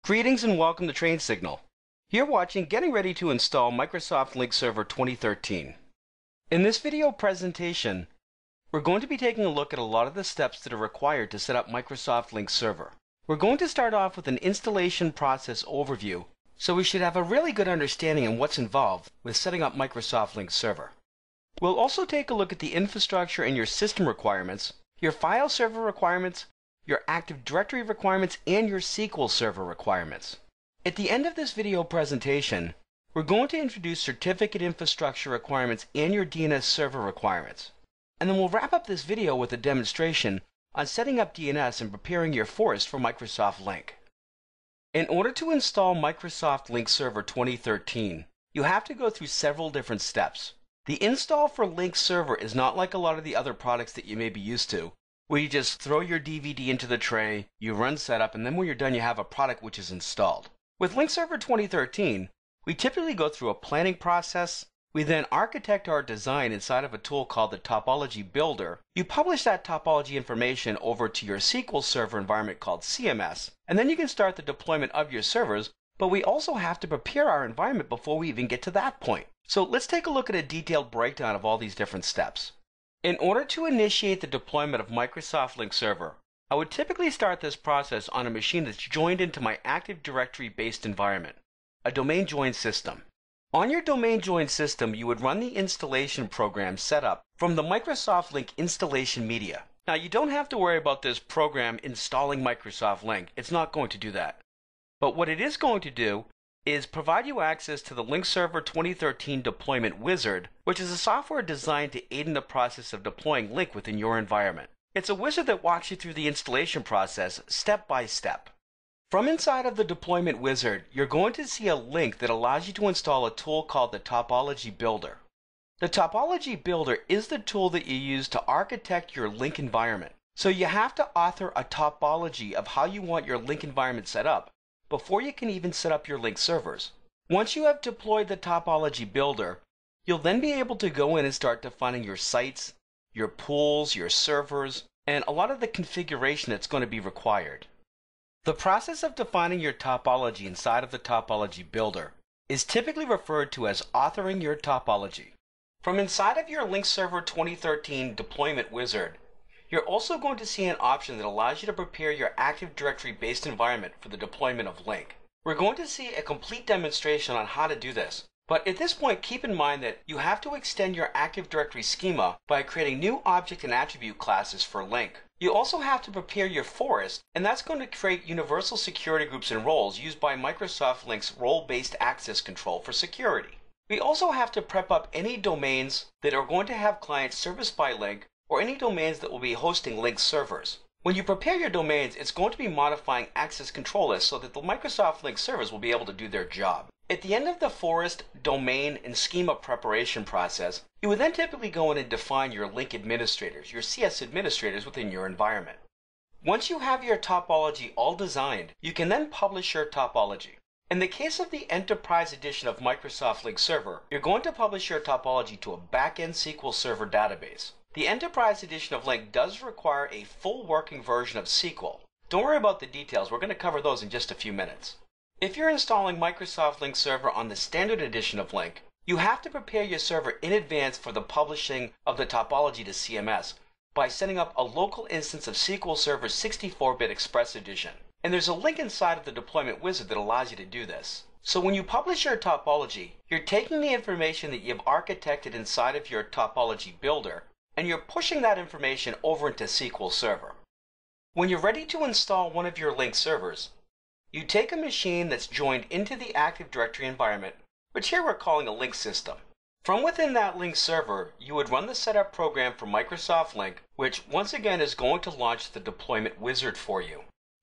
Greetings and welcome to Train Signal. You're watching Getting Ready to Install Microsoft Lync Server 2013. In this video presentation, we're going to be taking a look at a lot of the steps that are required to set up Microsoft Lync Server. We're going to start off with an installation process overview, so we should have a really good understanding of what's involved with setting up Microsoft Lync Server. We'll also take a look at the infrastructure and your system requirements, your file server requirements, your Active Directory requirements, and your SQL Server requirements. At the end of this video presentation, we're going to introduce certificate infrastructure requirements and your DNS server requirements. And then we'll wrap up this video with a demonstration on setting up DNS and preparing your forest for Microsoft Lync. In order to install Microsoft Lync Server 2013, you have to go through several different steps. The install for Lync Server is not like a lot of the other products that you may be used to, where you just throw your DVD into the tray, you run setup, and then when you're done you have a product which is installed. With Lync Server 2013, we typically go through a planning process. We then architect our design inside of a tool called the Topology Builder. You publish that topology information over to your SQL Server environment called CMS, and then you can start the deployment of your servers, but we also have to prepare our environment before we even get to that point. So let's take a look at a detailed breakdown of all these different steps. In order to initiate the deployment of Microsoft Lync Server, I would typically start this process on a machine that's joined into my Active Directory-based environment, a domain joined system. On your domain joined system, you would run the installation program set up from the Microsoft Lync installation media. Now, you don't have to worry about this program installing Microsoft Lync. It's not going to do that. But what it is going to do is provide you access to the Lync Server 2013 Deployment Wizard, which is a software designed to aid in the process of deploying Lync within your environment. It's a wizard that walks you through the installation process step by step. From inside of the Deployment Wizard, you're going to see a link that allows you to install a tool called the Topology Builder. The Topology Builder is the tool that you use to architect your Lync environment. So you have to author a topology of how you want your Lync environment set up before you can even set up your Lync servers. Once you have deployed the Topology Builder, you'll then be able to go in and start defining your sites, your pools, your servers, and a lot of the configuration that's going to be required. The process of defining your topology inside of the Topology Builder is typically referred to as authoring your topology. From inside of your Lync Server 2013 Deployment Wizard, you're also going to see an option that allows you to prepare your Active Directory-based environment for the deployment of Lync. We're going to see a complete demonstration on how to do this, but at this point keep in mind that you have to extend your Active Directory schema by creating new object and attribute classes for Lync. You also have to prepare your forest, and that's going to create universal security groups and roles used by Microsoft Lync's role-based access control for security. We also have to prep up any domains that are going to have clients serviced by Lync, or any domains that will be hosting Lync servers. When you prepare your domains, it's going to be modifying access control lists so that the Microsoft Lync servers will be able to do their job. At the end of the forest, domain, and schema preparation process, you would then typically go in and define your Lync administrators, your CS administrators within your environment. Once you have your topology all designed, you can then publish your topology. In the case of the Enterprise Edition of Microsoft Lync Server, you're going to publish your topology to a back-end SQL Server database. The Enterprise Edition of Lync does require a full working version of SQL. Don't worry about the details, we're going to cover those in just a few minutes. If you're installing Microsoft Lync Server on the Standard Edition of Lync, you have to prepare your server in advance for the publishing of the topology to CMS by setting up a local instance of SQL Server 64-bit Express Edition. And there's a link inside of the Deployment Wizard that allows you to do this. So when you publish your topology, you're taking the information that you've architected inside of your Topology Builder, and you're pushing that information over into SQL Server. When you're ready to install one of your Lync servers, you take a machine that's joined into the Active Directory environment, which here we're calling a Lync system. From within that Lync server, you would run the setup program for Microsoft Lync, which once again is going to launch the Deployment Wizard for you.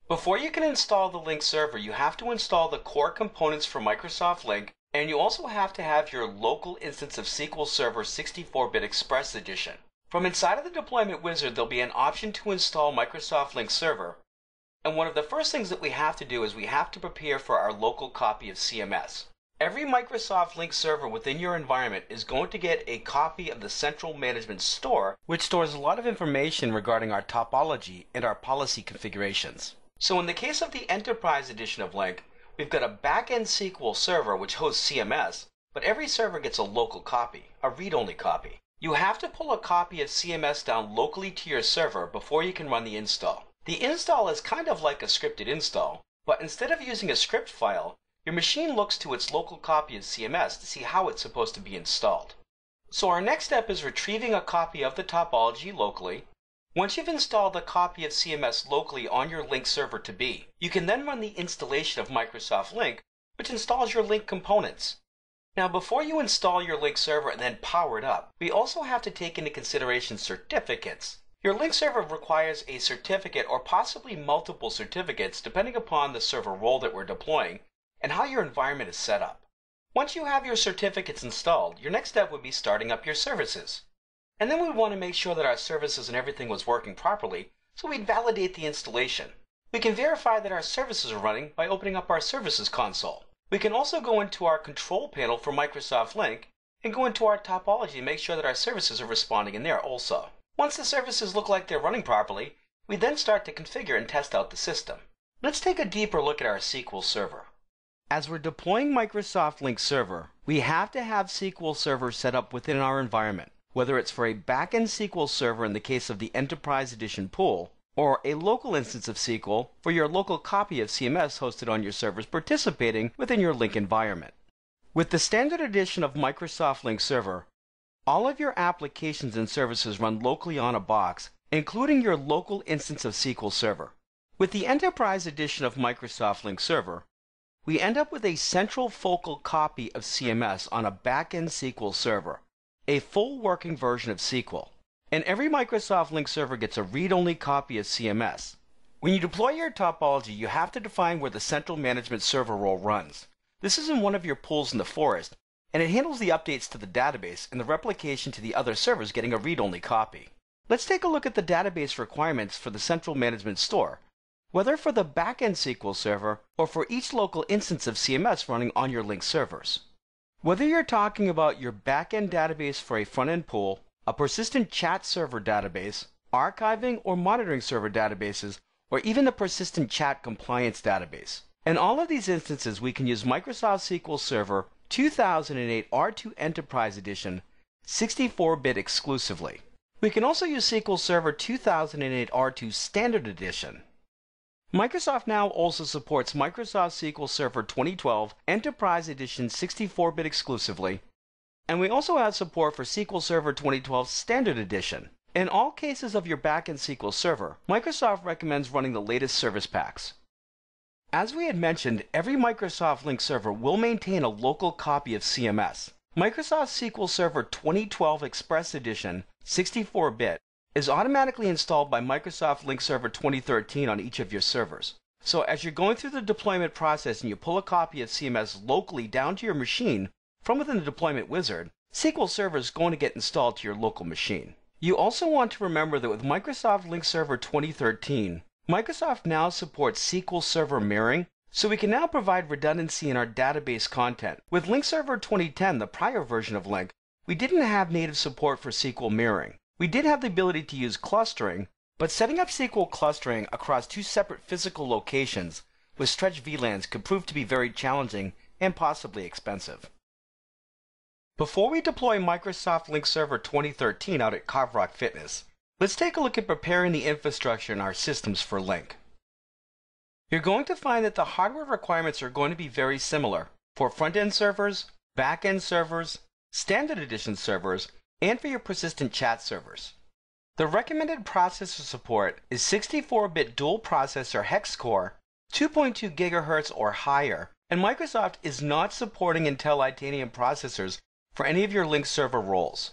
Before you can install the Lync server, you have to install the core components for Microsoft Lync, and you also have to have your local instance of SQL Server 64-bit Express Edition. From inside of the Deployment Wizard, there'll be an option to install Microsoft Lync Server, and one of the first things that we have to do is we have to prepare for our local copy of CMS. Every Microsoft Lync server within your environment is going to get a copy of the Central Management Store, which stores a lot of information regarding our topology and our policy configurations. So in the case of the Enterprise Edition of Lync, we've got a back-end SQL server which hosts CMS, but every server gets a local copy, a read-only copy. You have to pull a copy of CMS down locally to your server before you can run the install. The install is kind of like a scripted install, but instead of using a script file, your machine looks to its local copy of CMS to see how it's supposed to be installed. So our next step is retrieving a copy of the topology locally. Once you've installed a copy of CMS locally on your Lync server to be, you can then run the installation of Microsoft Lync, which installs your Lync components. Now, before you install your Lync server and then power it up, we also have to take into consideration certificates. Your Lync server requires a certificate or possibly multiple certificates depending upon the server role that we're deploying and how your environment is set up. Once you have your certificates installed, your next step would be starting up your services. And then we want to make sure that our services and everything was working properly, so we'd validate the installation. We can verify that our services are running by opening up our services console. We can also go into our control panel for Microsoft Lync and go into our topology and make sure that our services are responding in there also. Once the services look like they're running properly, we then start to configure and test out the system. Let's take a deeper look at our SQL server. As we're deploying Microsoft Lync server, we have to have SQL Server set up within our environment, whether it's for a backend SQL Server in the case of the Enterprise Edition pool, or a local instance of SQL for your local copy of CMS hosted on your servers participating within your Lync environment. With the standard edition of Microsoft Lync server, all of your applications and services run locally on a box, including your local instance of SQL Server. With the Enterprise Edition of Microsoft Lync server, we end up with a central focal copy of CMS on a backend SQL server, a full working version of SQL. And every Microsoft Lync server gets a read-only copy of CMS. When you deploy your topology, you have to define where the central management server role runs. This is in one of your pools in the forest, and it handles the updates to the database and the replication to the other servers getting a read-only copy. Let's take a look at the database requirements for the central management store, whether for the backend SQL server or for each local instance of CMS running on your Lync servers. Whether you're talking about your backend database for a front-end pool, a persistent chat server database, archiving or monitoring server databases, or even a persistent chat compliance database. In all of these instances, we can use Microsoft SQL Server 2008 R2 Enterprise Edition 64-bit exclusively. We can also use SQL Server 2008 R2 Standard Edition. Microsoft now also supports Microsoft SQL Server 2012 Enterprise Edition 64-bit exclusively, and we also have support for SQL Server 2012 Standard Edition. In all cases of your backend SQL Server, Microsoft recommends running the latest service packs. As we had mentioned, every Microsoft Lync server will maintain a local copy of CMS. Microsoft SQL Server 2012 Express Edition 64-bit is automatically installed by Microsoft Lync Server 2013 on each of your servers. So as you're going through the deployment process and you pull a copy of CMS locally down to your machine from within the deployment wizard, SQL Server is going to get installed to your local machine. You also want to remember that with Microsoft Lync Server 2013, Microsoft now supports SQL Server mirroring, so we can now provide redundancy in our database content. With Lync Server 2010, the prior version of Lync, we didn't have native support for SQL mirroring. We did have the ability to use clustering, but setting up SQL clustering across two separate physical locations with stretched VLANs could prove to be very challenging and possibly expensive. Before we deploy Microsoft Lync Server 2013 out at Carverock Fitness, let's take a look at preparing the infrastructure in our systems for Lync. You're going to find that the hardware requirements are going to be very similar for front-end servers, back-end servers, standard edition servers, and for your persistent chat servers. The recommended processor support is 64-bit dual processor hex core, 2.2 GHz or higher, and Microsoft is not supporting Intel Itanium processors for any of your Lync server roles.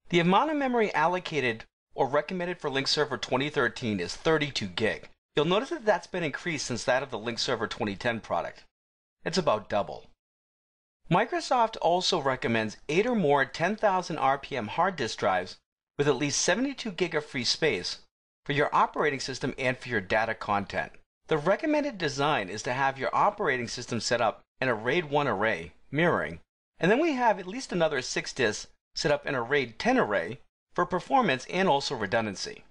The amount of memory allocated or recommended for Lync Server 2013 is 32 gig. You'll notice that that's been increased since that of the Lync Server 2010 product. It's about double. Microsoft also recommends 8 or more 10,000 RPM hard disk drives with at least 72 gig of free space for your operating system and for your data content. The recommended design is to have your operating system set up in a RAID 1 array, mirroring, and then we have at least another 6 disks set up in a RAID 10 array for performance and also redundancy.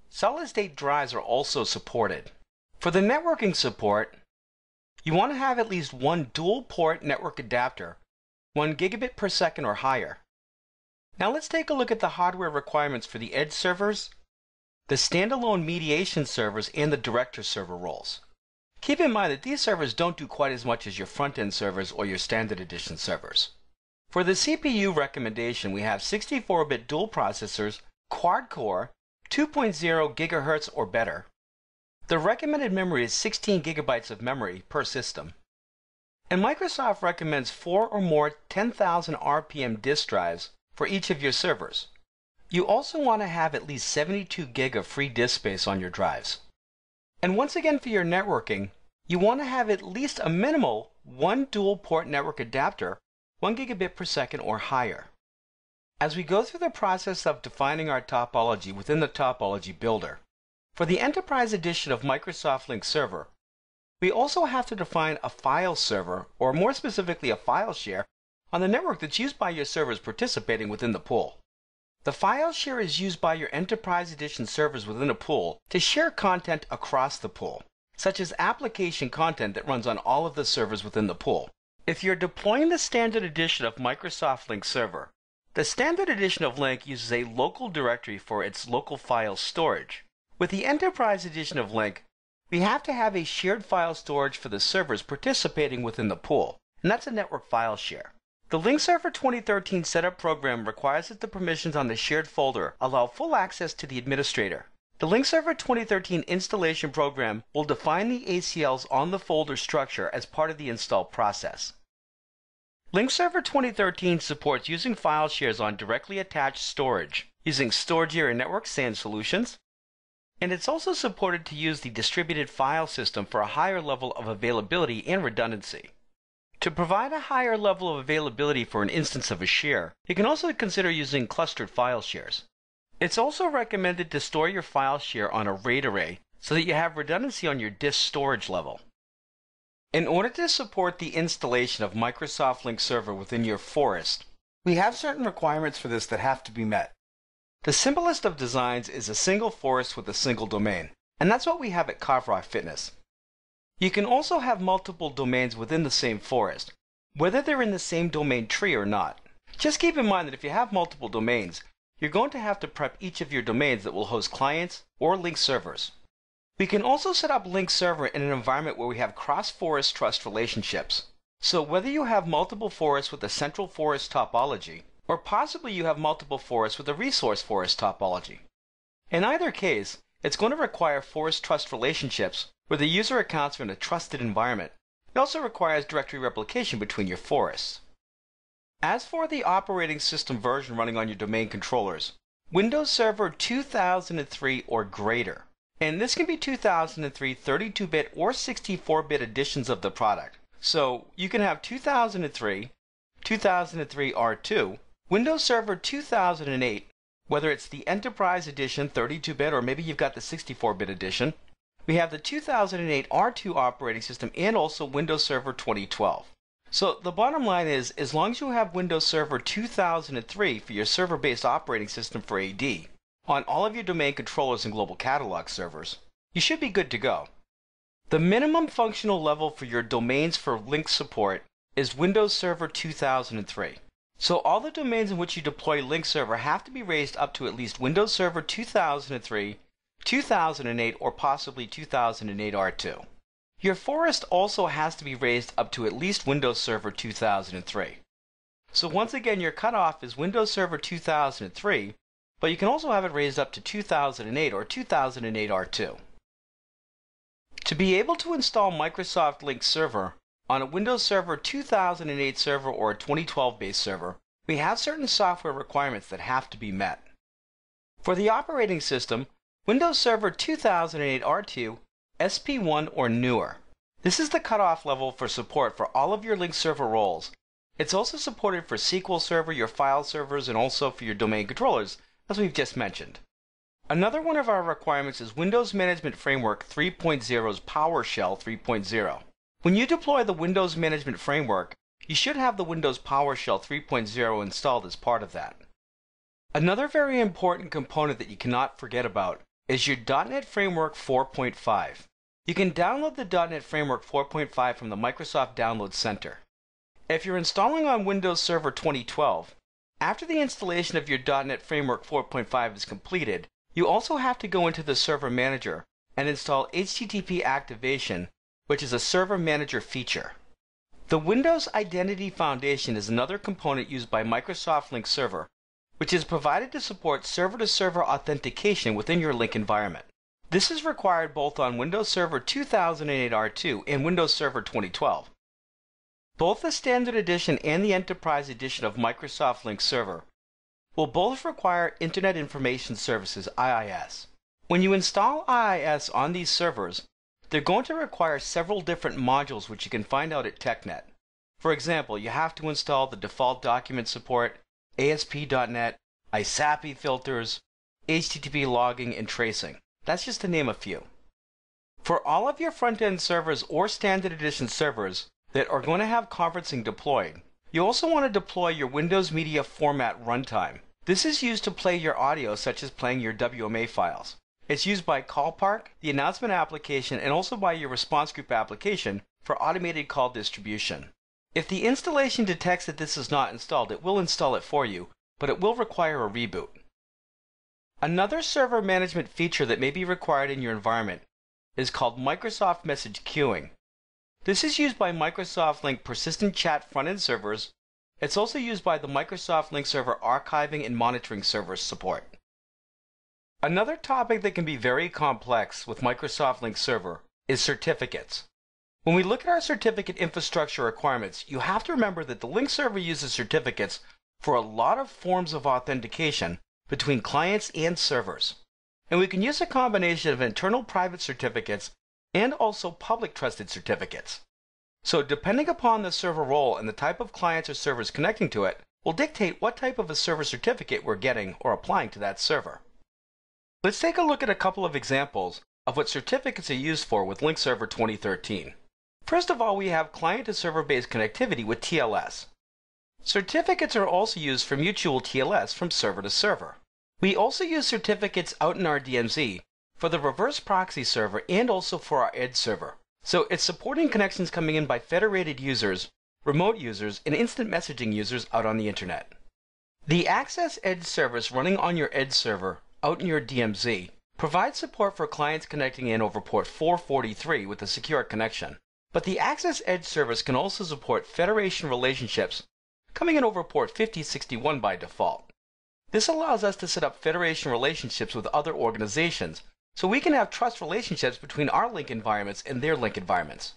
Solid-state drives are also supported. For the networking support, You want to have at least one dual-port network adapter, 1 gigabit per second or higher. Now let's take a look at the hardware requirements for the edge servers, the standalone mediation servers, and the director server roles. Keep in mind that these servers don't do quite as much as your front-end servers or your standard edition servers. For the CPU recommendation, we have 64-bit dual processors, quad-core, 2.0 GHz or better. The recommended memory is 16 gigabytes of memory per system. And Microsoft recommends 4 or more 10,000 RPM disk drives for each of your servers. You also want to have at least 72 gig of free disk space on your drives. And once again, for your networking, you want to have at least a minimal one dual-port network adapter, 1 gigabit per second or higher. As we go through the process of defining our topology within the topology builder, for the Enterprise Edition of Microsoft Lync Server, we also have to define a file server, or more specifically a file share, on the network that's used by your servers participating within the pool. The file share is used by your Enterprise Edition servers within a pool to share content across the pool, such as application content that runs on all of the servers within the pool. If you're deploying the Standard Edition of Microsoft Lync Server, the Standard Edition of Lync uses a local directory for its local file storage. With the Enterprise Edition of Lync, we have to have a shared file storage for the servers participating within the pool, and that's a network file share. The Lync Server 2013 setup program requires that the permissions on the shared folder allow full access to the administrator. The Lync Server 2013 installation program will define the ACLs on the folder structure as part of the install process. Lync Server 2013 supports using file shares on directly attached storage, using storage area network SAN solutions, and it's also supported to use the distributed file system for a higher level of availability and redundancy. To provide a higher level of availability for an instance of a share, you can also consider using clustered file shares. It's also recommended to store your file share on a RAID array so that you have redundancy on your disk storage level. In order to support the installation of Microsoft Lync Server within your forest, we have certain requirements for this that have to be met. The simplest of designs is a single forest with a single domain, and that's what we have at Carverock Fitness. You can also have multiple domains within the same forest, whether they're in the same domain tree or not. Just keep in mind that if you have multiple domains, you're going to have to prep each of your domains that will host clients or Lync servers. We can also set up Lync Server in an environment where we have cross-forest trust relationships. So whether you have multiple forests with a central forest topology, or possibly you have multiple forests with a resource forest topology. In either case, it's going to require forest trust relationships where the user accounts are in a trusted environment. It also requires directory replication between your forests. As for the operating system version running on your domain controllers, Windows Server 2003 or greater. And this can be 2003 32-bit or 64-bit editions of the product. So you can have 2003, 2003 R2, Windows Server 2008, whether it's the Enterprise Edition 32-bit or maybe you've got the 64-bit edition. We have the 2008 R2 operating system and also Windows Server 2012. So the bottom line is, as long as you have Windows Server 2003 for your server-based operating system for AD, on all of your domain controllers and global catalog servers, you should be good to go. The minimum functional level for your domains for Lync support is Windows Server 2003. So all the domains in which you deploy Lync Server have to be raised up to at least Windows Server 2003, 2008, or possibly 2008 R2. Your forest also has to be raised up to at least Windows Server 2003. So once again, your cutoff is Windows Server 2003, but you can also have it raised up to 2008 or 2008 R2. To be able to install Microsoft Lync Server on a Windows Server 2008 server or a 2012 based server, we have certain software requirements that have to be met. For the operating system, Windows Server 2008 R2, SP1 or newer. This is the cutoff level for support for all of your Lync Server roles. It's also supported for SQL Server, your file servers, and also for your domain controllers, as we've just mentioned. Another one of our requirements is Windows Management Framework 3.0's PowerShell 3.0. When you deploy the Windows Management Framework, you should have the Windows PowerShell 3.0 installed as part of that. Another very important component that you cannot forget about is your .NET Framework 4.5. You can download the .NET Framework 4.5 from the Microsoft Download Center. If you're installing on Windows Server 2012, after the installation of your .NET Framework 4.5 is completed, you also have to go into the Server Manager and install HTTP Activation, which is a Server Manager feature. The Windows Identity Foundation is another component used by Microsoft Lync Server, which is provided to support server-to-server authentication within your Lync environment. This is required both on Windows Server 2008 R2 and Windows Server 2012. Both the Standard Edition and the Enterprise Edition of Microsoft Lync Server will both require Internet Information Services (IIS). When you install IIS on these servers, they're going to require several different modules which you can find out at TechNet. For example, you have to install the default document support, ASP.NET, ISAPI filters, HTTP logging, and tracing. That's just to name a few. For all of your front-end servers or Standard Edition servers that are going to have conferencing deployed, you also want to deploy your Windows Media Format runtime. This is used to play your audio, such as playing your WMA files. It's used by CallPark, the announcement application, and also by your response group application for automated call distribution. If the installation detects that this is not installed, it will install it for you, but it will require a reboot. Another server management feature that may be required in your environment is called Microsoft Message Queuing. This is used by Microsoft Lync persistent chat front-end servers. It's also used by the Microsoft Lync Server archiving and monitoring servers support. Another topic that can be very complex with Microsoft Lync Server is certificates. When we look at our certificate infrastructure requirements, you have to remember that the Lync Server uses certificates for a lot of forms of authentication between clients and servers. And we can use a combination of internal private certificates and also public trusted certificates. So depending upon the server role and the type of clients or servers connecting to it, will dictate what type of a server certificate we're getting or applying to that server. Let's take a look at a couple of examples of what certificates are used for with Lync Server 2013. First of all, we have client-to-server based connectivity with TLS. Certificates are also used for mutual TLS from server to server. We also use certificates out in our DMZ for the reverse proxy server and also for our Edge server. So it's supporting connections coming in by federated users, remote users, and instant messaging users out on the internet. The Access Edge service running on your Edge server out in your DMZ provides support for clients connecting in over port 443 with a secure connection. But the Access Edge service can also support federation relationships coming in over port 5061 by default. This allows us to set up federation relationships with other organizations so we can have trust relationships between our Lync environments and their Lync environments.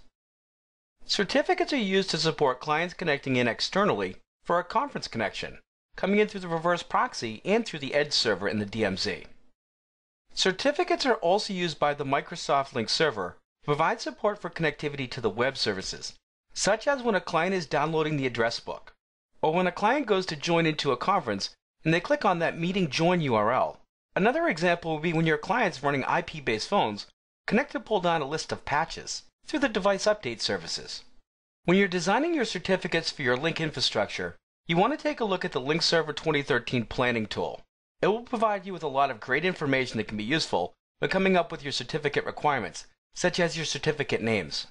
Certificates are used to support clients connecting in externally for a conference connection, coming in through the reverse proxy and through the Edge server in the DMZ. Certificates are also used by the Microsoft Lync Server to provide support for connectivity to the web services, such as when a client is downloading the address book, or when a client goes to join into a conference and they click on that meeting join URL. Another example would be when your client's running IP-based phones, connect to pull down a list of patches through the device update services. When you're designing your certificates for your Lync infrastructure, you want to take a look at the Lync Server 2013 planning tool. It will provide you with a lot of great information that can be useful when coming up with your certificate requirements, such as your certificate names.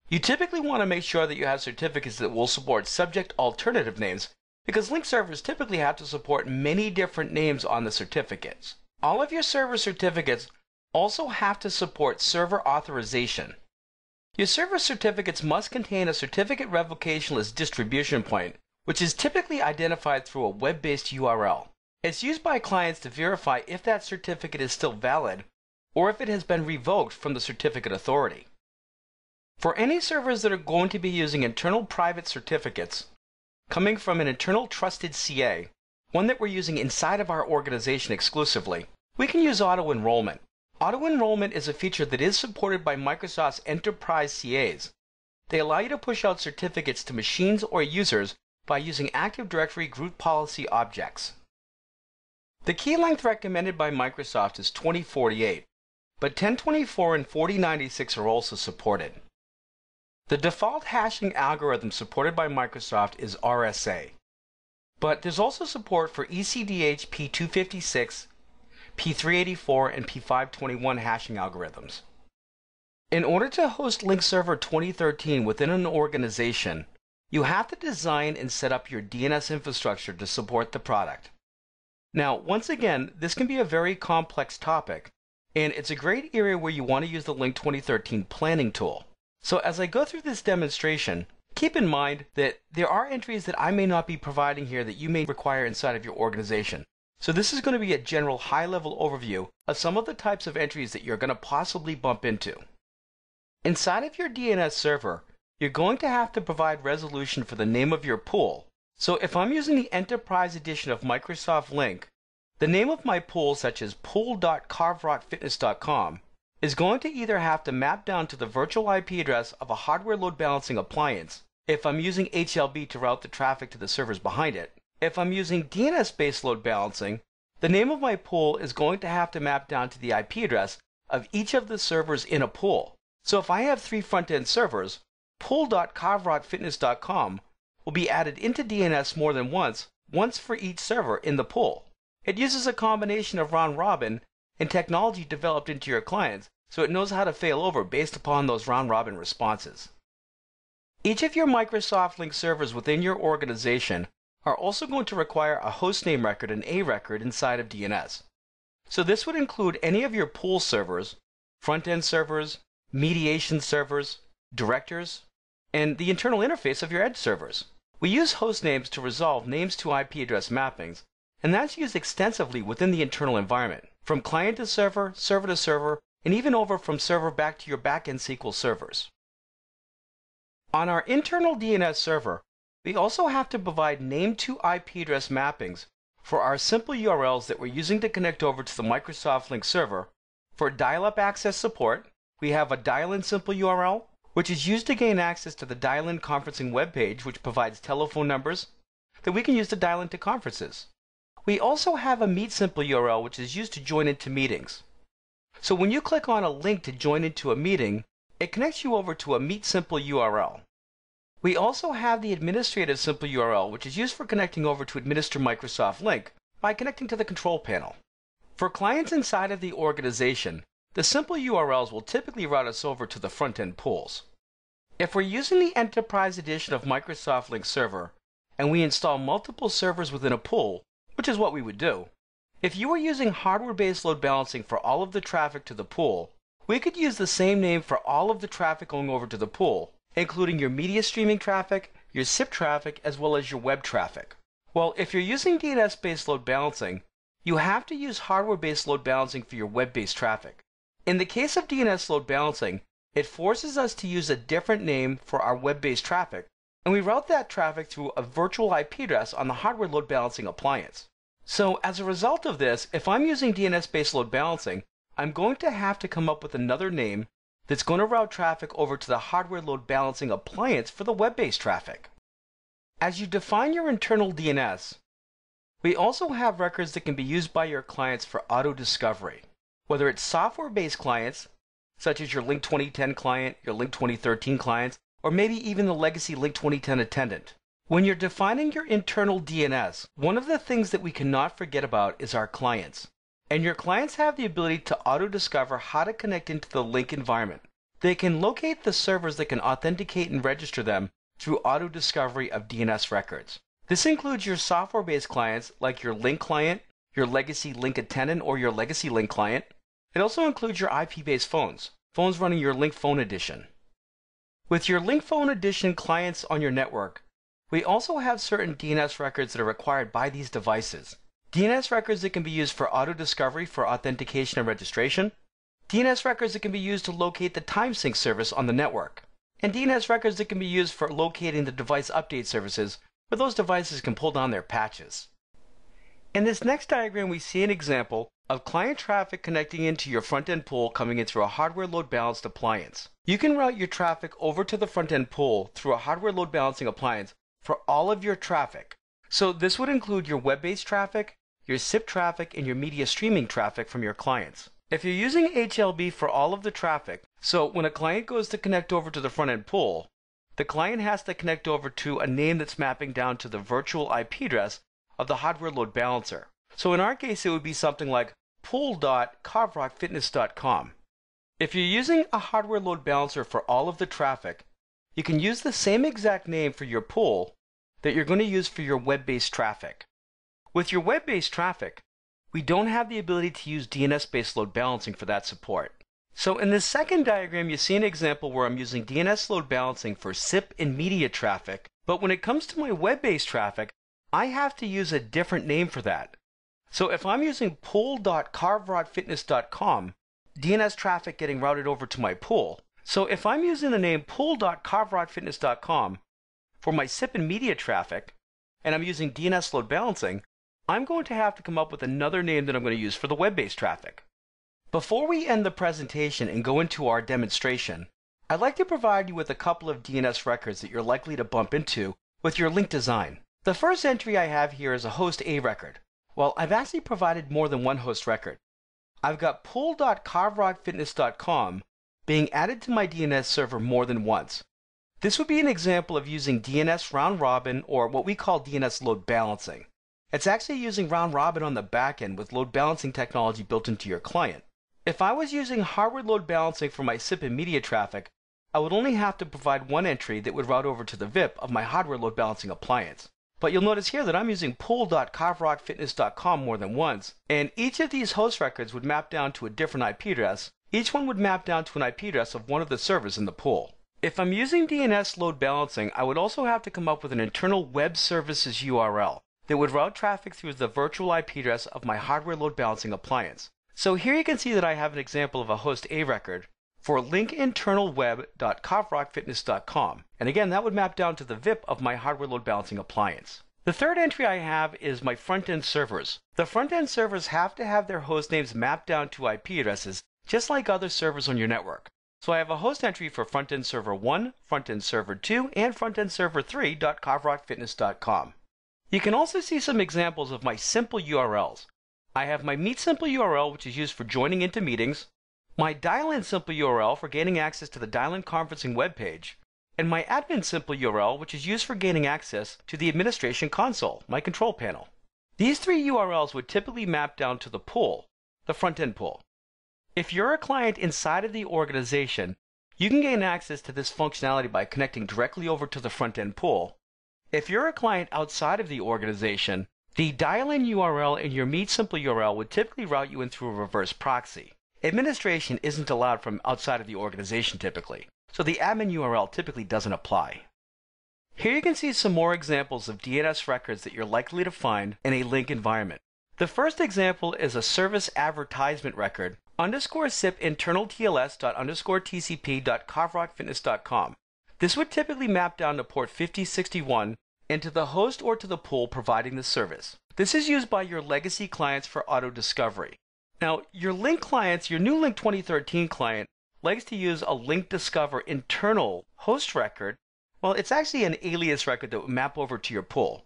You typically want to make sure that you have certificates that will support subject alternative names, because Lync servers typically have to support many different names on the certificates. All of your server certificates also have to support server authorization. Your server certificates must contain a certificate revocation list distribution point, which is typically identified through a web-based URL. It's used by clients to verify if that certificate is still valid or if it has been revoked from the certificate authority. For any servers that are going to be using internal private certificates coming from an internal trusted CA, one that we're using inside of our organization exclusively, we can use auto-enrollment. Auto-enrollment is a feature that is supported by Microsoft's enterprise CAs. They allow you to push out certificates to machines or users by using Active Directory group policy objects. The key length recommended by Microsoft is 2048, but 1024 and 4096 are also supported. The default hashing algorithm supported by Microsoft is RSA, but there's also support for ECDH P256, P384, and P521 hashing algorithms. In order to host Lync Server 2013 within an organization, you have to design and set up your DNS infrastructure to support the product. Now, once again, this can be a very complex topic, and it's a great area where you want to use the Lync 2013 planning tool. So as I go through this demonstration, keep in mind that there are entries that I may not be providing here that you may require inside of your organization. So this is going to be a general high-level overview of some of the types of entries that you're going to possibly bump into. Inside of your DNS server, you're going to have to provide resolution for the name of your pool. So if I'm using the Enterprise Edition of Microsoft Lync, the name of my pool, such as pool.carverockfitness.com, is going to either have to map down to the virtual IP address of a hardware load balancing appliance if I'm using HLB to route the traffic to the servers behind it. If I'm using DNS-based load balancing, the name of my pool is going to have to map down to the IP address of each of the servers in a pool. So if I have 3 front-end servers, pool.carverockfitness.com will be added into DNS more than once for each server in the pool. It uses a combination of round-robin and technology developed into your clients, so it knows how to fail over based upon those round-robin responses. Each of your Microsoft Lync servers within your organization are also going to require a hostname record and a record inside of DNS. So this would include any of your pool servers, front-end servers, mediation servers, directors, and the internal interface of your edge servers. We use hostnames to resolve names to IP address mappings, and that's used extensively within the internal environment, from client to server to server, and even over from server back to your backend SQL servers. On our internal DNS server, we also have to provide name to IP address mappings for our simple URLs that we're using to connect over to the Microsoft Lync server. For dial-up access support, we have a dial-in simple URL, which is used to gain access to the dial-in conferencing webpage, which provides telephone numbers that we can use to dial into conferences. We also have a meet simple URL, which is used to join into meetings. So when you click on a link to join into a meeting, it connects you over to a meet simple URL. We also have the administrative simple URL, which is used for connecting over to administer Microsoft Lync by connecting to the control panel. For clients inside of the organization, the simple URLs will typically route us over to the front-end pools. If we're using the Enterprise Edition of Microsoft Lync Server, and we install multiple servers within a pool, which is what we would do, if you were using hardware-based load balancing for all of the traffic to the pool, we could use the same name for all of the traffic going over to the pool, including your media streaming traffic, your SIP traffic, as well as your web traffic. Well, if you're using DNS-based load balancing, you have to use hardware-based load balancing for your web-based traffic. In the case of DNS load balancing, it forces us to use a different name for our web-based traffic, and we route that traffic through a virtual IP address on the hardware load balancing appliance. So as a result of this, if I'm using DNS-based load balancing, I'm going to have to come up with another name that's going to route traffic over to the hardware load balancing appliance for the web-based traffic. As you define your internal DNS, we also have records that can be used by your clients for auto-discovery. Whether it's software-based clients, such as your Lync 2010 client, your Lync 2013 clients, or maybe even the legacy Lync 2010 attendant. When you're defining your internal DNS, one of the things that we cannot forget about is our clients. And your clients have the ability to auto-discover how to connect into the Lync environment. They can locate the servers that can authenticate and register them through auto-discovery of DNS records. This includes your software-based clients like your Lync client, your legacy Lync attendant, or your legacy Lync client. It also includes your IP-based phones running your Lync Phone Edition. With your Lync Phone Edition clients on your network, we also have certain DNS records that are required by these devices. DNS records that can be used for auto-discovery for authentication and registration, DNS records that can be used to locate the time sync service on the network, and DNS records that can be used for locating the device update services where those devices can pull down their patches. In this next diagram, we see an example of client traffic connecting into your front-end pool coming in through a hardware load balanced appliance. You can route your traffic over to the front-end pool through a hardware load balancing appliance for all of your traffic. So this would include your web-based traffic, your SIP traffic, and your media streaming traffic from your clients. If you're using HLB for all of the traffic, so when a client goes to connect over to the front-end pool, the client has to connect over to a name that's mapping down to the virtual IP address of the hardware load balancer. So in our case, it would be something like pool.carverockfitness.com. If you're using a hardware load balancer for all of the traffic, you can use the same exact name for your pool that you're going to use for your web-based traffic. With your web-based traffic, we don't have the ability to use DNS-based load balancing for that support. So in this second diagram, you see an example where I'm using DNS load balancing for SIP and media traffic, but when it comes to my web-based traffic, I have to use a different name for that. So if I'm using pool.carveroutfitness.com, DNS traffic getting routed over to my pool. So if I'm using the name pool.carveroutfitness.com for my SIP and media traffic, and I'm using DNS load balancing, I'm going to have to come up with another name that I'm going to use for the web-based traffic. Before we end the presentation and go into our demonstration, I'd like to provide you with a couple of DNS records that you're likely to bump into with your Lync design. The first entry I have here is a host A record. Well, I've actually provided more than one host record. I've got pool.carveroutfitness.com being added to my DNS server more than once. This would be an example of using DNS round robin, or what we call DNS load balancing. It's actually using round robin on the back end with load balancing technology built into your client. If I was using hardware load balancing for my SIP and media traffic, I would only have to provide one entry that would route over to the VIP of my hardware load balancing appliance. But you'll notice here that I'm using pool.carveroutfitness.com more than once, and each of these host records would map down to a different IP address. Each one would map down to an IP address of one of the servers in the pool. If I'm using DNS load balancing, I would also have to come up with an internal web services URL that would route traffic through the virtual IP address of my hardware load balancing appliance. So here you can see that I have an example of a host A record for linkinternalweb.carveroutfitness.com. And again, that would map down to the VIP of my hardware load balancing appliance. The third entry I have is my front-end servers. The front-end servers have to have their host names mapped down to IP addresses, just like other servers on your network. So I have a host entry for front-end server 1, front-end server 2, and front-end server 3.carveroutfitness.com. You can also see some examples of my simple URLs. I have my Meet Simple URL, which is used for joining into meetings, my Dial-In Simple URL for gaining access to the Dial-In conferencing webpage, and my Admin Simple URL, which is used for gaining access to the administration console, my control panel. These three URLs would typically map down to the pool, the front-end pool. If you're a client inside of the organization, you can gain access to this functionality by connecting directly over to the front-end pool. If you're a client outside of the organization, the dial-in URL in your Meet Simple URL would typically route you in through a reverse proxy. Administration isn't allowed from outside of the organization typically, so the admin URL typically doesn't apply. Here you can see some more examples of DNS records that you're likely to find in a Lync environment. The first example is a service advertisement record _SIP internal TLS._TCP.carveroutfitness.com. This would typically map down to port 5061 and to the host or to the pool providing the service. This is used by your legacy clients for auto discovery. Now, your Lync clients, your new Lync 2013 client, likes to use a Lync Discover internal host record. Well, it's actually an alias record that would map over to your pool.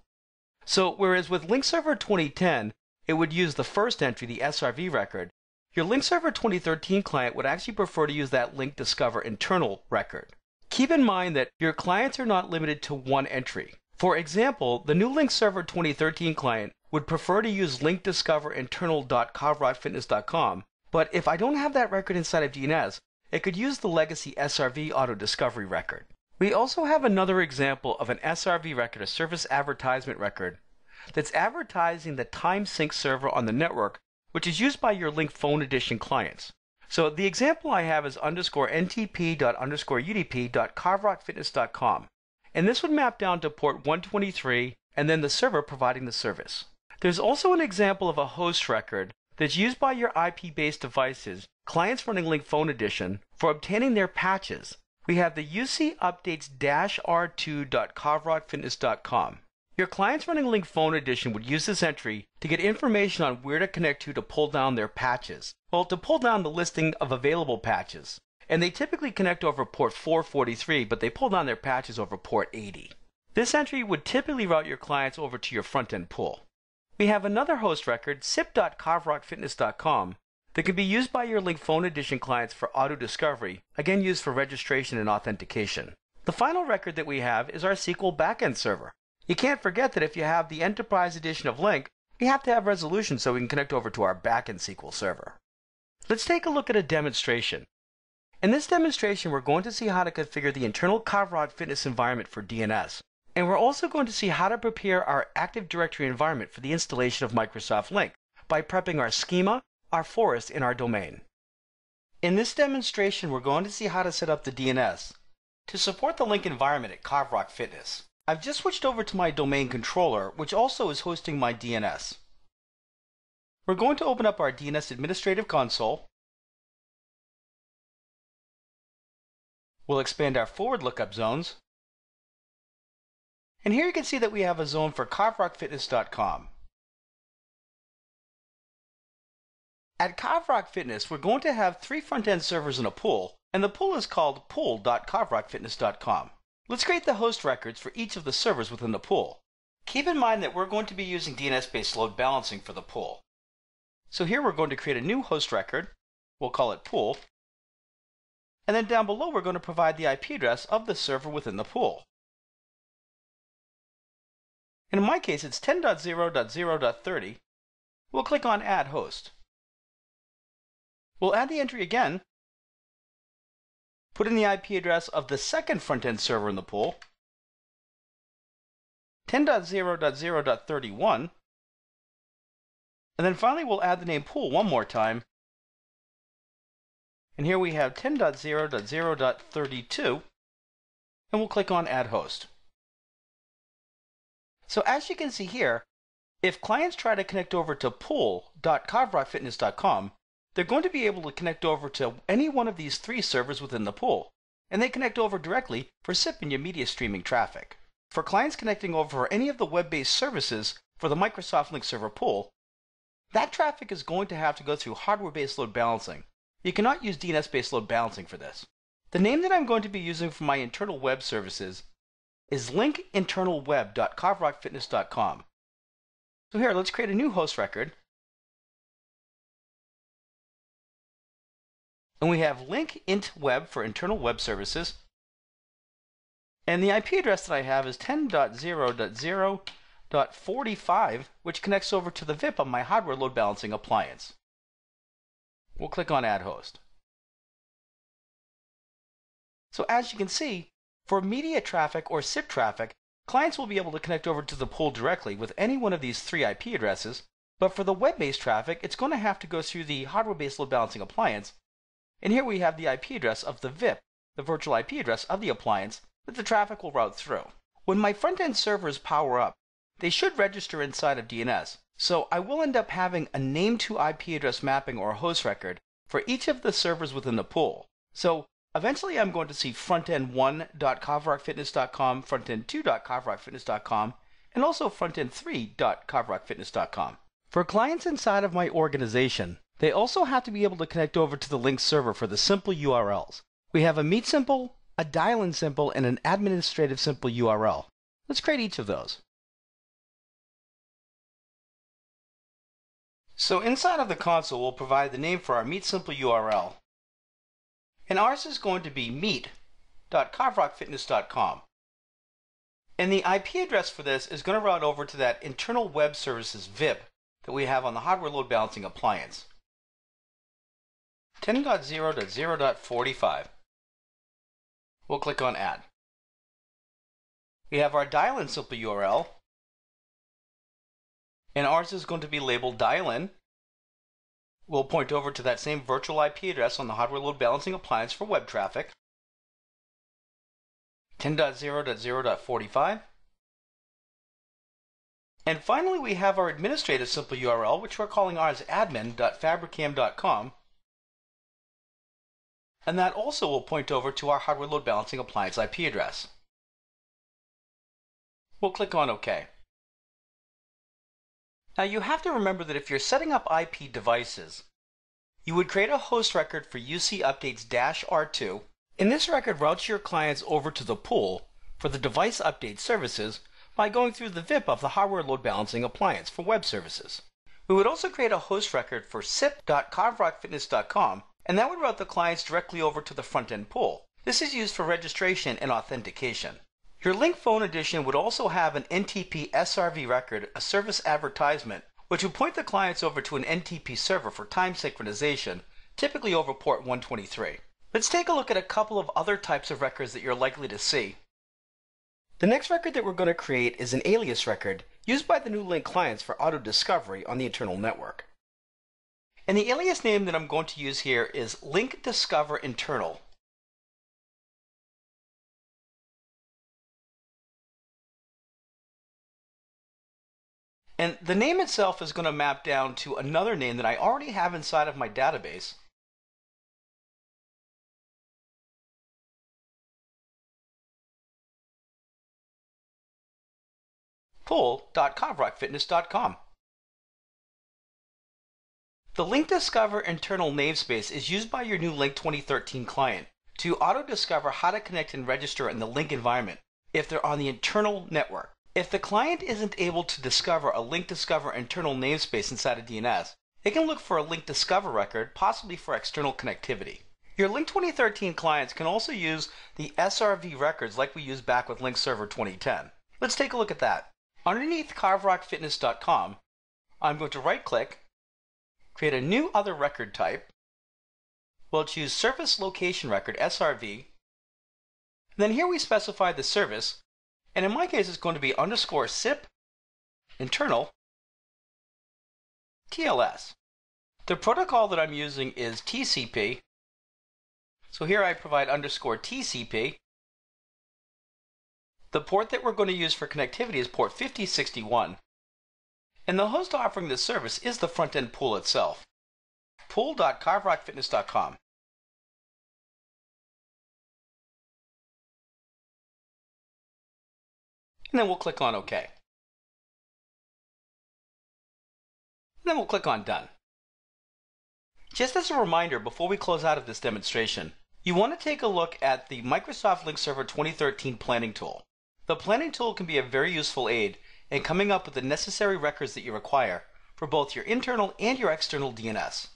So, whereas with Lync Server 2010, it would use the first entry, the SRV record, your Lync Server 2013 client would actually prefer to use that Lync Discover internal record. Keep in mind that your clients are not limited to one entry. For example, the new Lync Server 2013 client would prefer to use Lync Discover internal.carveroutfitness.com, but if I don't have that record inside of DNS, it could use the legacy SRV auto discovery record. We also have another example of an SRV record, a service advertisement record, that's advertising the time sync server on the network, which is used by your Lync Phone Edition clients. So the example I have is _ntp._udp.carveroutfitness.com, and this would map down to port 123 and then the server providing the service. There's also an example of a host record that's used by your IP-based devices, clients running Lync Phone Edition, for obtaining their patches. We have the ucupdates-r2.carveroutfitness.com. Your clients running Lync Phone Edition would use this entry to get information on where to connect to pull down their patches. Well, to pull down the listing of available patches. And they typically connect over port 443, but they pull down their patches over port 80. This entry would typically route your clients over to your front-end pool. We have another host record, sip.carveroutfitness.com, that can be used by your Lync Phone Edition clients for auto discovery, again used for registration and authentication. The final record that we have is our SQL backend server. You can't forget that if you have the Enterprise Edition of Lync, we have to have resolution so we can connect over to our backend SQL server. Let's take a look at a demonstration. In this demonstration, we're going to see how to configure the internal Carve Fitness environment for DNS. And we're also going to see how to prepare our Active Directory environment for the installation of Microsoft Lync by prepping our schema, our forest, and our domain. In this demonstration, we're going to see how to set up the DNS to support the Lync environment at Carve Fitness. I've just switched over to my domain controller, which also is hosting my DNS. We're going to open up our DNS Administrative Console. We'll expand our forward lookup zones. And here you can see that we have a zone for carverockfitness.com. At Carve Fitness, we're going to have 3 front-end servers in a pool, and the pool is called pool.carverockfitness.com. Let's create the host records for each of the servers within the pool. Keep in mind that we're going to be using DNS-based load balancing for the pool. So here we're going to create a new host record. We'll call it pool. And then down below, we're going to provide the IP address of the server within the pool. And in my case, it's 10.0.0.30. We'll click on Add Host. We'll add the entry again, put in the IP address of the second front-end server in the pool, 10.0.0.31, and then finally we'll add the name pool one more time. And here we have 10.0.0.32, and we'll click on Add Host. So as you can see here, if clients try to connect over to pool.carverockfitness.com, they're going to be able to connect over to any one of these 3 servers within the pool, and they connect over directly for SIP and your media streaming traffic. For clients connecting over for any of the web-based services for the Microsoft Lync server pool, that traffic is going to have to go through hardware-based load balancing. You cannot use DNS-based load balancing for this. The name that I'm going to be using for my internal web services is linkinternalweb.carverockfitness.com. So here, let's create a new host record. And we have Lync int web for internal web services. And the IP address that I have is 10.0.0.45, which connects over to the VIP on my hardware load balancing appliance. We'll click on Add Host. So as you can see, for media traffic or SIP traffic, clients will be able to connect over to the pool directly with any one of these 3 IP addresses, but for the web-based traffic, it's going to have to go through the hardware-based load balancing appliance. And here we have the IP address of the VIP, the virtual IP address of the appliance that the traffic will route through. When my front-end servers power up, they should register inside of DNS. So I will end up having a name to IP address mapping or host record for each of the servers within the pool. So eventually I'm going to see frontend1.carverockfitness.com, frontend2.carverockfitness.com, and also frontend3.carverockfitness.com. For clients inside of my organization, they also have to be able to connect over to the Lync server for the simple URLs. We have a meet simple, a dial-in simple, and an administrative simple URL. Let's create each of those. So inside of the console, we'll provide the name for our meet simple URL. And ours is going to be meet.carverockfitness.com. And the IP address for this is going to route over to that internal web services VIP that we have on the hardware load balancing appliance. 10.0.0.45. We'll click on Add. We have our dial-in simple URL, and ours is going to be labeled dial-in. We'll point over to that same virtual IP address on the hardware load balancing appliance for web traffic. 10.0.0.45. And finally, we have our administrative simple URL, which we're calling ours admin.fabricam.com. And that also will point over to our hardware load balancing appliance IP address. We'll click on OK. Now you have to remember that if you're setting up IP devices, you would create a host record for UC updates -R2, and this record routes your clients over to the pool for the device update services by going through the VIP of the hardware load balancing appliance for web services. We would also create a host record for sip.carverockfitness.com, and that would route the clients directly over to the front-end pool. This is used for registration and authentication. Your Lync Phone Edition would also have an NTP SRV record, a service advertisement, which would point the clients over to an NTP server for time synchronization, typically over port 123. Let's take a look at a couple of other types of records that you're likely to see. The next record that we're going to create is an alias record used by the new Lync clients for auto-discovery on the internal network. And the alias name that I'm going to use here is Lync Discover Internal. And the name itself is going to map down to another name that I already have inside of my database. pool.kovrockfitness.com. The Lync Discover internal namespace is used by your new Lync 2013 client to auto-discover how to connect and register in the Lync environment if they're on the internal network. If the client isn't able to discover a Lync Discover internal namespace inside of DNS, it can look for a Lync Discover record, possibly for external connectivity. Your Lync 2013 clients can also use the SRV records like we used back with Lync Server 2010. Let's take a look at that. Underneath kovrockfitness.com, I'm going to right-click, create a new other record type. We'll choose Service Location Record, SRV. And then here we specify the service, and in my case it's going to be _SIP internal TLS. The protocol that I'm using is TCP. So here I provide _TCP. The port that we're going to use for connectivity is port 5061. And the host offering this service is the front-end pool itself. pool.kovrockfitness.com. And then we'll click on OK. And then we'll click on Done. Just as a reminder, before we close out of this demonstration, you want to take a look at the Microsoft Lync Server 2013 planning tool. The planning tool can be a very useful aid in coming up with the necessary records that you require for both your internal and your external DNS.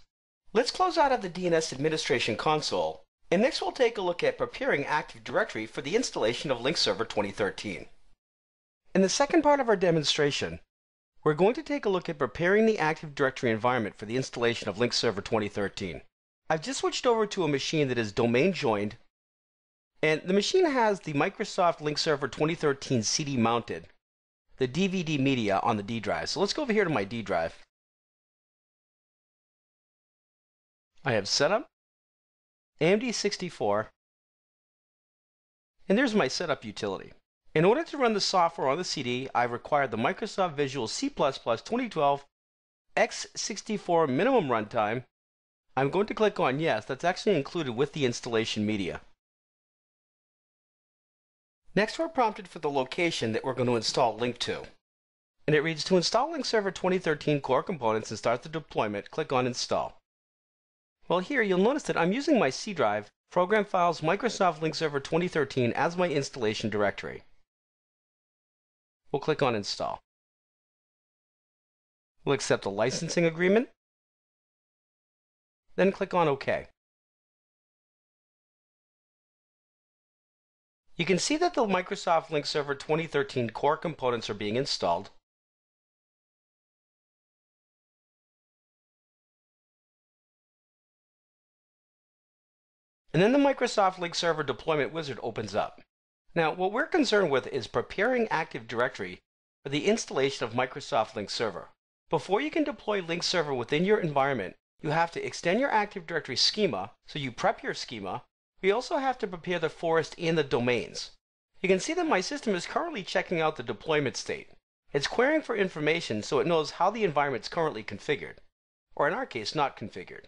Let's close out of the DNS administration console, and next we'll take a look at preparing Active Directory for the installation of Lync Server 2013. In the second part of our demonstration, we're going to take a look at preparing the Active Directory environment for the installation of Lync Server 2013. I've just switched over to a machine that is domain joined, and the machine has the Microsoft Lync Server 2013 CD mounted, the DVD media on the D drive. So let's go over here to my D drive. I have setup, AMD 64, and there's my setup utility. In order to run the software on the CD, I require the Microsoft Visual C++ 2012 x64 minimum runtime. I'm going to click on yes. That's actually included with the installation media. Next, we're prompted for the location that we're going to install Lync to. And it reads, to install Lync Server 2013 core components and start the deployment, click on Install. Well, here you'll notice that I'm using my C drive, Program Files, Microsoft Lync Server 2013 as my installation directory. We'll click on Install. We'll accept a licensing agreement, then click on OK. You can see that the Microsoft Lync Server 2013 core components are being installed. And then the Microsoft Lync Server deployment wizard opens up. Now, what we're concerned with is preparing Active Directory for the installation of Microsoft Lync Server. Before you can deploy Lync Server within your environment, you have to extend your Active Directory schema, so you prep your schema. We also have to prepare the forest and the domains. You can see that my system is currently checking out the deployment state. It's querying for information so it knows how the environment is currently configured, or in our case, not configured.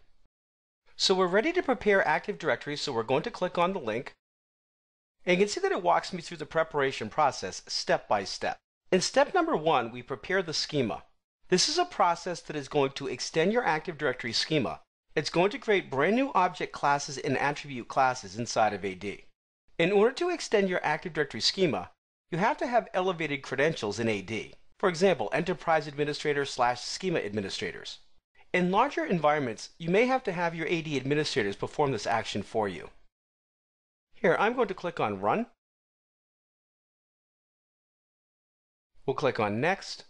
So we're ready to prepare Active Directory, so we're going to click on the link. And you can see that it walks me through the preparation process step by step. In step number 1, we prepare the schema. This is a process that is going to extend your Active Directory schema. It's going to create brand new object classes and attribute classes inside of AD. In order to extend your Active Directory schema, you have to have elevated credentials in AD. For example, Enterprise Administrator / Schema Administrators. In larger environments, you may have to have your AD administrators perform this action for you. Here, I'm going to click on Run. We'll click on Next.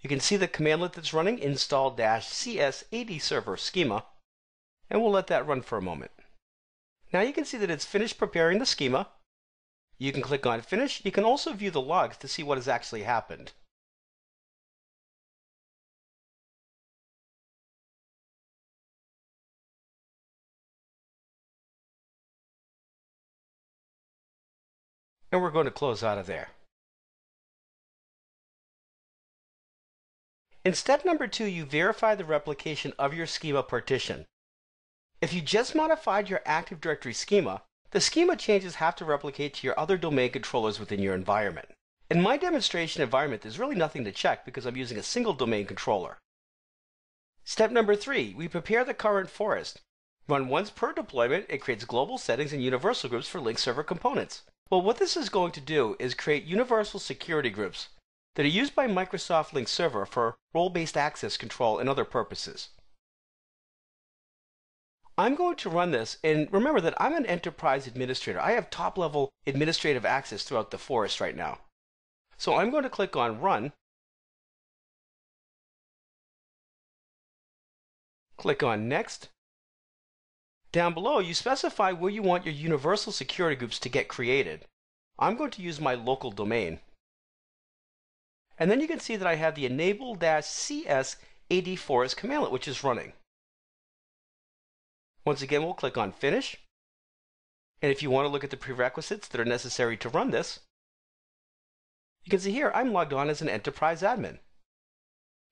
You can see the commandlet that's running, install -cs AD server schema. and we'll let that run for a moment. Now you can see that it's finished preparing the schema. You can click on Finish. You can also view the logs to see what has actually happened. And we're going to close out of there. In step number 2, you verify the replication of your schema partition. If you just modified your Active Directory schema, the schema changes have to replicate to your other domain controllers within your environment. In my demonstration environment, there's really nothing to check because I'm using a single domain controller. Step number 3, we prepare the current forest. Run once per deployment, it creates global settings and universal groups for Lync server components. Well, what this is going to do is create universal security groups that are used by Microsoft Lync Server for role-based access control and other purposes. I'm going to run this, and remember that I'm an enterprise administrator. I have top-level administrative access throughout the forest right now. So I'm going to click on Run. Click on Next. Down below, you specify where you want your universal security groups to get created. I'm going to use my local domain. And then you can see that I have the enable-cs AD forest commandlet, which is running. Once again, we'll click on Finish. And if you want to look at the prerequisites that are necessary to run this, you can see here I'm logged on as an enterprise admin.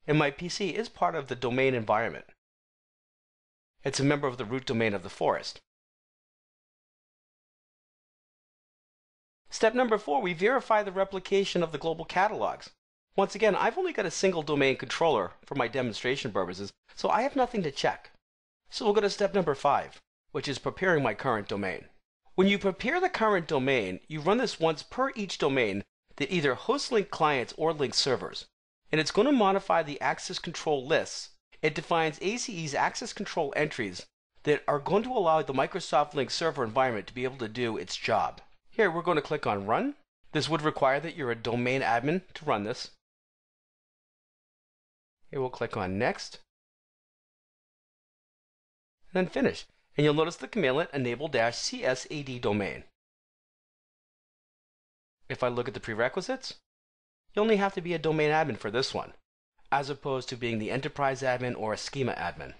And my PC is part of the domain environment. It's a member of the root domain of the forest. Step number 4, we verify the replication of the global catalogs. Once again, I've only got a single domain controller for my demonstration purposes, so I have nothing to check. So we'll go to step number 5, which is preparing my current domain. When you prepare the current domain, you run this once per each domain that either hosts Lync clients or Lync servers. And it's going to modify the access control lists. It defines ACE's access control entries that are going to allow the Microsoft Lync server environment to be able to do its job. Here, we're going to click on Run. This would require that you're a domain admin to run this. Here, we'll click on Next. And then Finish. And you'll notice the commandlet enable-cs AD domain. If I look at the prerequisites, you only have to be a domain admin for this one, as opposed to being the enterprise admin or a schema admin.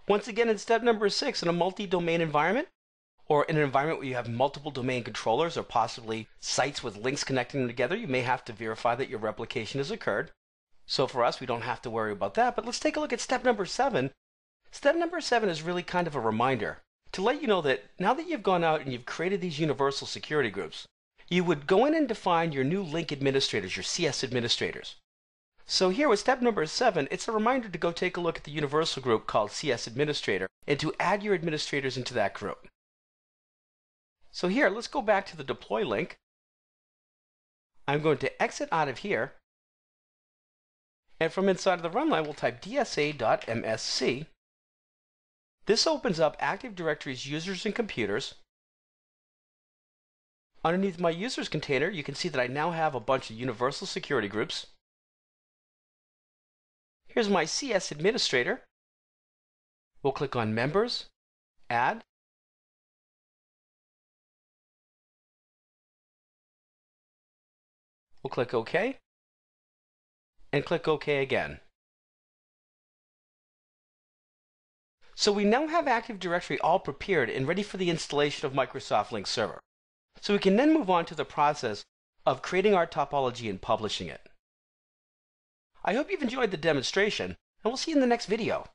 Once again, in step number 6, in a multi-domain environment, or in an environment where you have multiple domain controllers or possibly sites with links connecting them together, you may have to verify that your replication has occurred. So for us, we don't have to worry about that, but let's take a look at step number 7. Step number 7 is really kind of a reminder to let you know that now that you've gone out and you've created these universal security groups, you would go in and define your new Lync administrators, your CS administrators. So here with step number 7, it's a reminder to go take a look at the universal group called CS administrator and to add your administrators into that group. So here, let's go back to the deploy link. I'm going to exit out of here. And from inside of the run line, we'll type dsa.msc. This opens up Active Directory's users and computers. Underneath my users container, you can see that I now have a bunch of universal security groups. Here's my CS administrator. We'll click on Members, Add. We'll click OK, and click OK again. So we now have Active Directory all prepared and ready for the installation of Microsoft Lync Server. So we can then move on to the process of creating our topology and publishing it. I hope you've enjoyed the demonstration, and we'll see you in the next video.